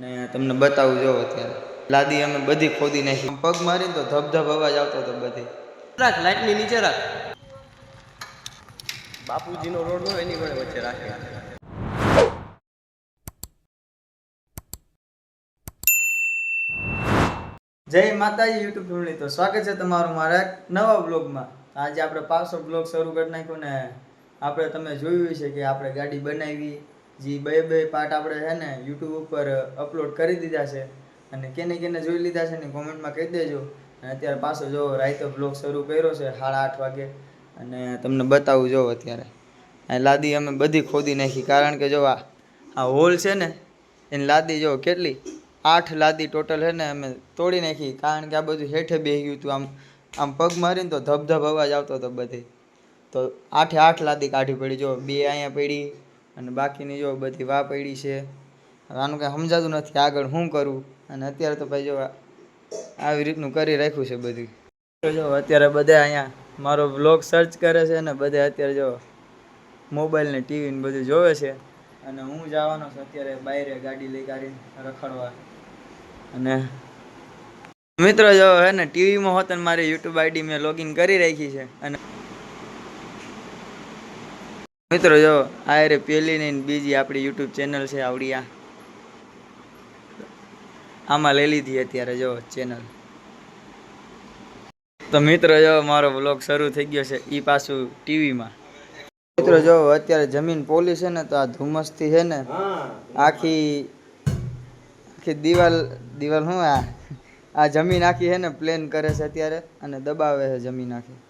ને તમને બતાવું જો અત્યારે લાદી અમે બધી ખોદી નાખી, પગ મારીને તો ધબધબ અવાજ આવતો હતો બધી. રાખ લાઈટની નીચે રાખ, બાપુજીનો રોડ નો એની વચ્ચે રાખે. જય માતાજી યુટ્યુબ ફેમિલી, તો સ્વાગત છે તમારું મારા એક નવા બ્લોગમાં. આજે આપણે પાછો બ્લોગ શરૂ કરી નાખ્યો ને આપણે તમે જોયું છે કે આપણે ગાડી બનાવી, જે બે પાર્ટ આપણે છે ને યુટ્યુબ ઉપર અપલોડ કરી દીધા છે, અને કેને જોઈ લીધા છે ને કોમેન્ટમાં કહી દેજો. અને અત્યારે પાછો જો રાઈતો બ્લોગ શરૂ કર્યો છે 8:30 વાગે, અને તમને બતાવું જો અત્યારે આ લાદી અમે બધી ખોદી નાખી, કારણ કે જો આ હોલ છે ને એની લાદી જો કેટલી 8 લાદી ટોટલ છે ને અમે તોડી નાખી, કારણ કે આ બધું હેઠે બેસી ગયું હતું. આમ પગ મારીને તો ધબધબ અવાજ આવતો હતો બધી, તો 8 લાદી કાઢી પડી. જો 2 અહીંયા પડી અને બાકીની જો બધી વા પડી છે. આનું કાંઈ સમજાતું નથી આગળ શું કરવું, અને અત્યારે તો ભાઈ જો આવી રીતનું કરી રાખ્યું છે બધું. જો અત્યારે બધા અહીંયા મારો વ્લોગ સર્ચ કરે છે ને બધા અત્યારે જો મોબાઈલ ને ટીવી ને બધું જોવે છે, અને હું જવાનો છું અત્યારે બહાર ગાડી લઈ કાઢીને રખડવા. અને મિત્રો જો હે ને ટીવીમાં હોત ને મારી યુટ્યુબ આઈડી મેં લોગિન કરી રાખી છે. અને મિત્રો જો આ રે પહેલી ને બીજી આપણી યુટ્યુબ ચેનલ છે આવડી, આમાં લઈ લીધી અત્યારે જો ચેનલ. તો મિત્રો જો મારો વ્લોગ શરૂ થઈ ગયો છે, એ પાછું ટીવીમાં. મિત્રો જો અત્યારે જમીન પોલી છે ને, તો આ ધુમ્મસથી છે ને આખી દિવાલ શું આ જમીન આખી છે ને પ્લેન કરે છે અત્યારે, અને દબાવે છે જમીન આખી.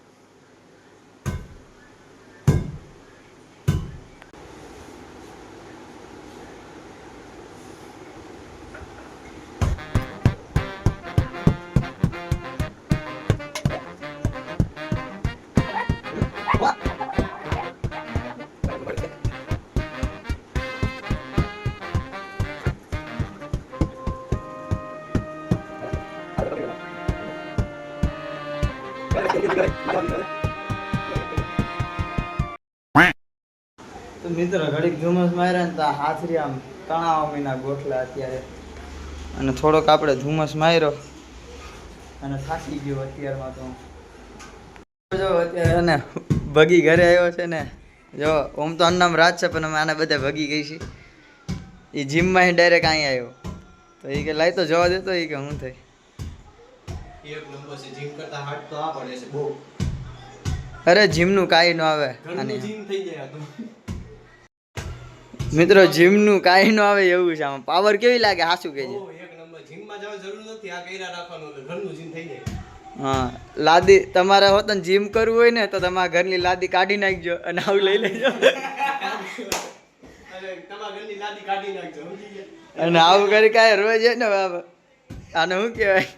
તો મિત્રો ઘડીક ધુમ્મસ માર્યા ને તો હાથરી આમ તણાવ મહિના ગોઠલા અત્યારે, અને થોડોક આપણે ધુમ્મસ માર્યો અને થાકી ગયો અત્યારમાં. તો જો અત્યારે ને ભગી ઘરે આવ્યો છે ને, જો ઓમ તો અન્નામ રાજ છે પણ અમે આને બધા ભગી ગઈ છે. એ જીમમાં ડાયરેક્ટ અહીં આવ્યો, તો એ કે લાઈ તો જવા દેતો, એ કે હું થઈ એક નંબર છે, જીમ કરતા હાર્ડ તો આ પડે છે બહુ. અરે જીમનું કાંઈ ન આવે ઘરનું જીમ થઈ જાય તો મિત્રો, જીમનું કાંઈ ન આવે એવું છે. આમાં પાવર કેવી લાગે હાસું કે છે. એક નંબર, જીમમાં જવાની જરૂર નથી, આ કઈરા રાખવાનું એટલે ઘરનું જીમ થઈ જાય. હા, લાદી તમારે હોત ને જીમ કરવું હોય ને તો તમારા ઘરની લાદી કાઢી નાખજો અને આવું લઈ લેજો. અરે તમારા ઘરની લાદી કાઢી નાખજો, સમજી ગયા? અને આવું કરી કાંઈ રોજ ને બાબા, આને શું કહેવાય,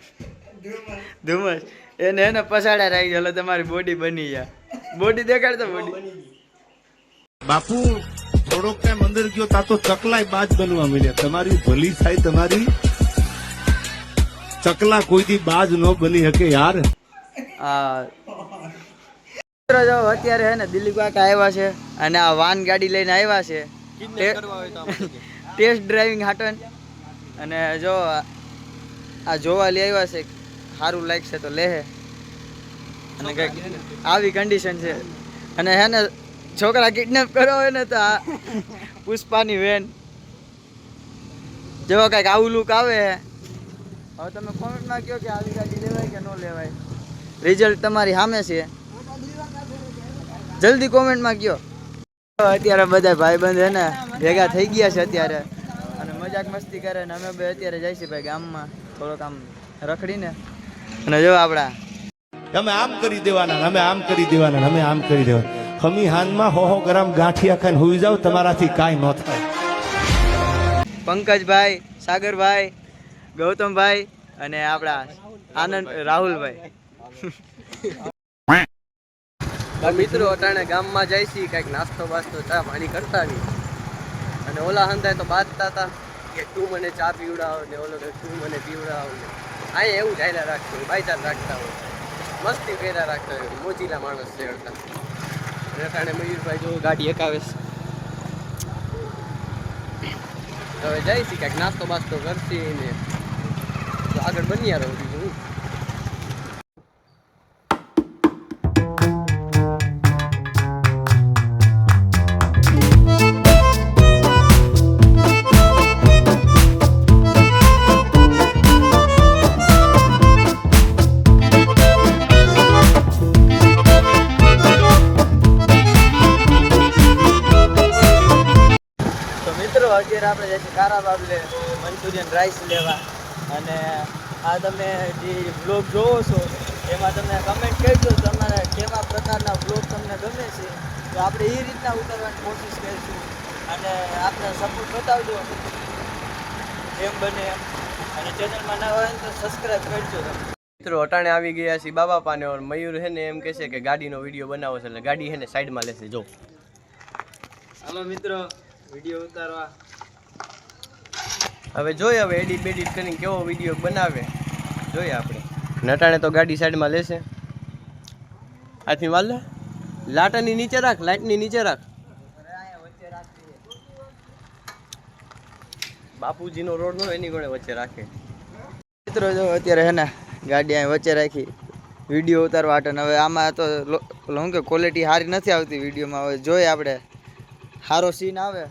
ધુમ્મસ એને પસાડા રાખજો એટલે તમારી બોડી બની જાય. બોડી દેખાડતો બોડી. બાપુ થોડોક ટાઈમ અંદર ગયો તા તો ચકલાય બાજ બનવા મળ્યા. તમારી ભલી થાય, તમારી ચકલા કોઈ દી બાજ ન બની શકે યાર. જો અત્યારે હે ને દિલીપ કાકા આવ્યા છે, અને આ વાન ગાડી લઈને આવ્યા છે ટેસ્ટ ડ્રાઇવિંગ હાટન. અને જો આ જોવા લઈ આવ્યા છે, સારું લાગશે તો લેહે. અને કંઈક આવી કન્ડિશન છે. અને હે ને છોકરા કિડનેપ કરો હોય ને તો આ પુષ્પાની વેન જેવો કંઈક આવું લુક આવે. હવે તમે કોમેન્ટમાં કહો કે આવી ગાડી લેવાય કે ન લેવાય, રિઝલ્ટ તમારી સામે છે, જલ્દી કોમેન્ટમાં કહો. અત્યારે બધા ભાઈબંધ હે ને ભેગા થઈ ગયા છે અત્યારે, અને મજાક મસ્તી કરે ને અમે બે અત્યારે જઈશું ભાઈ ગામમાં થોડોક આમ રખડીને. અને જો આપણા અમે આમ કરી દેવાના, અમે આમ કરી દેવાના, અમે આમ કરી દેવાના. ખમી હાનમાં 100 ગ્રામ ગાંઠિયા ખાઈને હોઈ જાવ, તમારાથી કાંઈ ન થાય. પંકજભાઈ, સાગરભાઈ, ગૌતમભાઈ અને આપણા આનંદ રાહુલભાઈ. મિત્રો અટાણે ગામમાં જાય છે, કંઈક નાસ્તો બાસ્તો ચા પાણી કરતા આવી, અને ઓલા હંધાય તો બાંધતા હતા કે તું મને ચા પીવડાવ ને ઓલો કે તું મને પીવડાવ ને. અહીંયા એવું ઝાયલા રાખતું હોય, બાયચાર રાખતા હોય, મસ્તી કર્યા રાખતા હોય, મોજીલા માણસ છે અડતા. અટાણે મયુરભાઈ જો ગાડી એકાવે છે. તો હવે જઈશી કાંઈક નાસ્તો બાસ્તો કરશી ને તો આગળ બન્યા રહું બીજું હું. તો મિત્રો અત્યારે આપણે જઈશું કારા બાબલે મંચુરિયન રાઈસ લેવા. અને આ તમે જે બ્લોગ જોવો છો એમાં તમે કમેન્ટ કરજો તમારે કેવા પ્રકારના બ્લોગ તમને ગમે છે, તો આપણે એ રીતના ઉતારવાની કોશિશ કરીશું. અને આપણે સપોર્ટ બતાવજો જેમ બને એમ. અને ચેનલમાં નવા હોય ને તો સબસ્ક્રાઈબ કરજો તમે. મિત્રો અટાણે આવી ગયા છીએ બાબા પાને. ઓર મયુર હે ને એમ કહેશે કે ગાડીનો વિડીયો બનાવો છે, એટલે ગાડી હે ને સાઈડમાં લેશે. જો હાલો મિત્રો વિડીયો ઉતારવા. હવે જોઈએ હવે એડિટ બેડિટ કરીને કેવો વિડીયો બનાવે જોઈએ આપણે. નટાણે તો ગાડી સાઈડમાં લેશે. હાથની વાલ લાટાની નીચે રાખ, લાઇટની નીચે રાખ. બાપુજીનો રોડ નો એની ગણે વચ્ચે રાખે. મિત્રો જો અત્યારે હે ને ગાડી અહીં વચ્ચે રાખી વિડીયો ઉતારવા માટે. હવે આમાં તો શું કે ક્વોલિટી સારી નથી આવતી વિડીયોમાં. હવે જોઈએ આપણે સારો સીન આવે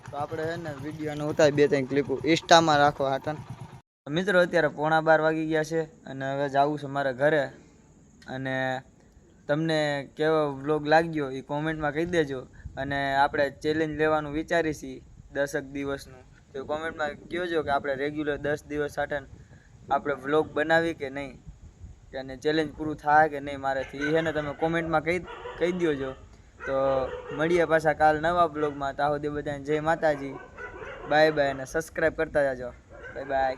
તો આપણે હે ને વિડીયોને ઉતારી 2-3 ક્લિપો ઇન્સ્ટામાં રાખો હાટન. મિત્રો અત્યારે 11:15 વાગી ગયા છે અને હવે જવું છે મારા ઘરે. અને તમને કેવો વ્લોગ લાગ્યો એ કોમેન્ટમાં કહી દેજો. અને આપણે ચેલેન્જ લેવાનું વિચારી છીએ 10 દિવસનું, તો કોમેન્ટમાં કહેજો કે આપણે રેગ્યુલર 10 દિવસ હાટન આપણે વ્લોગ બનાવી કે નહીં, કે અને ચેલેન્જ પૂરું થાય કે નહીં મારેથી. એ છે ને તમે કોમેન્ટમાં કહી દેજો. તો મળીએ પાછા કાલ નવા બ્લોગમાં. ત્યાં સુધી બધાને જય માતાજી, બાય બાય. અને સબસ્ક્રાઈબ કરતા જાજો. Bye bye.